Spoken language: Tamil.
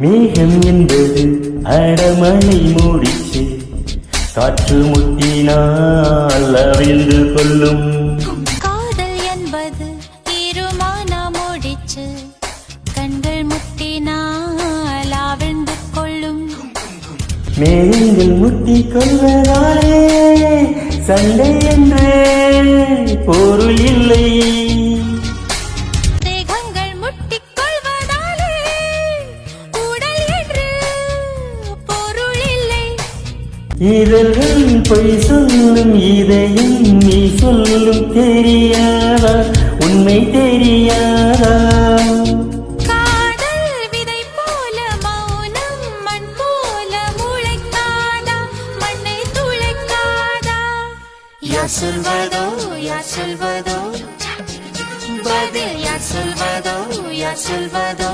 மேகம் என்பது அடமழை மூடிச்சு, காற்று முட்டினால் அவிழ்ந்து கொள்ளும். காதல் என்பது இருமான மூடிச்சு, கண்கள் முட்டினால் அவிழ்ந்து கொள்ளும். மேகங்கள் முட்டி கொள்வதாலே சண்டை என்றே பொருள் இல்லை. இதழ்கள் பொய் சொல்லும், இதயம் நீ சொல்லும், தெரியாதா உண்மை தெரியாதா? காதல் விதை போல மௌனம் மண் போல முளைக்காதா, மண்ணை துளைக்காதா? யார் சொல்வதோ யார் சொல்வதோ பதில், யார் சொல்வதோ யார் சொல்வதோ